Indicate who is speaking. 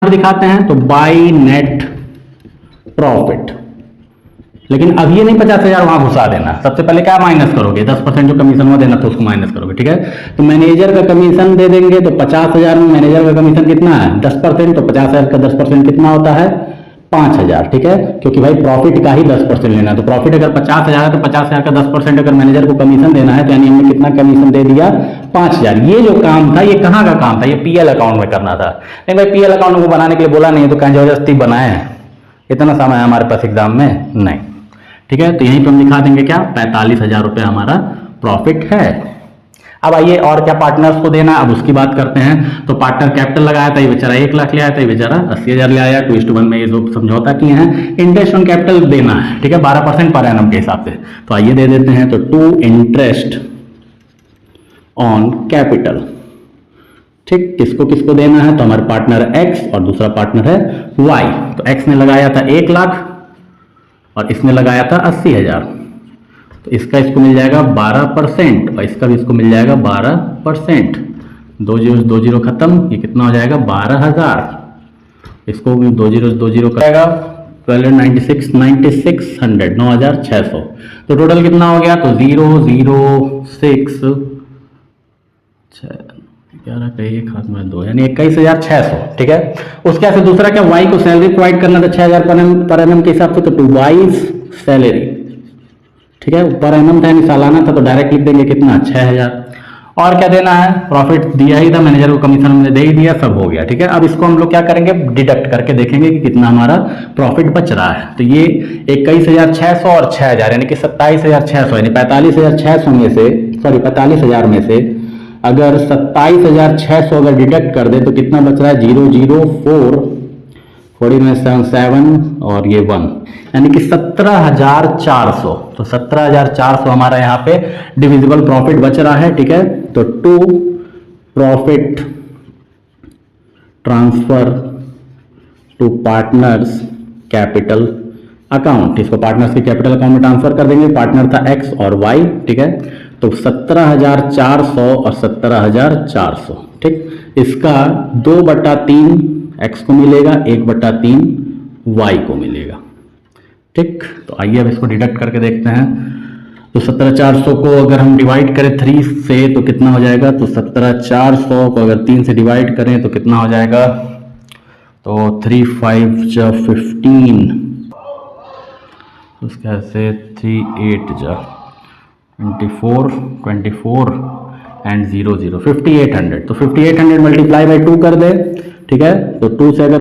Speaker 1: दिखाते हैं तो बाई नेट प्रॉफिट, लेकिन अब ये नहीं 50,000 वहां घुसा देना। सबसे पहले क्या माइनस करोगे, 10% जो कमीशन में देना तो उसको माइनस करोगे, ठीक है। तो मैनेजर का कमीशन दे देंगे तो 50,000 में मैनेजर का कमीशन कितना है 10%, तो 50,000 का 10% कितना होता है 5,000, ठीक है। क्योंकि भाई प्रॉफिट का ही 10% लेना है, तो प्रॉफिट अगर 50,000 है तो 50,000 का 10% अगर मैनेजर को कमीशन देना है तो यानी हमने कितना कमीशन दे दिया 5,000। ये जो काम था ये कहाँ का काम था, ये पीएल अकाउंट में करना था। नहीं भाई पीएल अकाउंट को बनाने के लिए बोला नहीं तो कहीं जबरदस्ती बनाए, इतना समय है हमारे पास एग्जाम में नहीं, ठीक है। तो यहीं पर हम दिखा देंगे क्या 45,000 रुपये हमारा प्रॉफिट है। अब आइए और क्या पार्टनर्स को देना, अब उसकी बात करते हैं। तो पार्टनर कैपिटल लगाया था, ये बेचारा 1 लाख ले आया था, ये बेचारा 80,000 ले आया। 2:1 में ये जो समझौता किए हैं, इंटरेस्ट ऑन कैपिटल देना है, ठीक है, 12% पर एनम के हिसाब से। तो आइए दे देते हैं, तो टू इंटरेस्ट ऑन कैपिटल, ठीक। किसको किसको देना है, तो हमारे पार्टनर एक्स और दूसरा पार्टनर है वाई। तो एक्स ने लगाया था 1 लाख और इसने लगाया था 80,000, तो इसका इसको मिल जाएगा 12% और इसका भी इसको मिल जाएगा 12%। 2 0 खत्म, ये कितना हो जाएगा 12,000। इसको 2 0 करेगा 96,100 9,600। तो टोटल कितना हो गया, तो 0 0 6 11 का 1 हाथ में 2 यानी 21,600, ठीक है। उसके बाद दूसरा क्या, वाई को सैलरी प्रोवाइड करना था 6,000 पर एनम के हिसाब से, तो टू वाइज सैलरी, ठीक है। पर एनम था यानी सालाना था तो डायरेक्ट लिख देंगे कितना 6,000। और क्या देना है, प्रॉफिट दिया ही था, मैनेजर को कमीशन हमने दे ही दिया, सब हो गया, ठीक है। अब इसको हम लोग क्या करेंगे, डिडक्ट करके देखेंगे कि कितना हमारा प्रॉफिट बच रहा है। तो ये 21,600 और 6,000 यानी कि 27,600 यानी 45,600 में से, सॉरी 45,000 में से अगर 27,600 अगर डिडक्ट कर दे तो कितना बच रहा है 004 40 में 7 और ये 1 यानी कि 17,400। तो 17,400 हमारा यहाँ पे डिविजिबल प्रॉफिट बच रहा है, ठीक है। तो to profit transfer to partners capital account, इसको पार्टनर्स के कैपिटल अकाउंट में ट्रांसफर कर देंगे। पार्टनर था एक्स और वाई, ठीक है। तो 17,400 और 17,400, ठीक। इसका 2/3 एक्स को मिलेगा, 1/3 वाई को मिलेगा, ठीक। तो आइए अब इसको डिडक्ट करके देखते हैं। तो 17,400 को अगर हम डिवाइड करें 3 से तो कितना हो जाएगा, तो 17,400 को अगर 3 से डिवाइड करें तो कितना हो जाएगा, तो 3 5 जा 15, उसके से 3 8 जा 24 एंड 0 0 5800। तो 5800 मल्टीप्लाई बाई 2 कर दे, ठीक है। तो 2 से अगर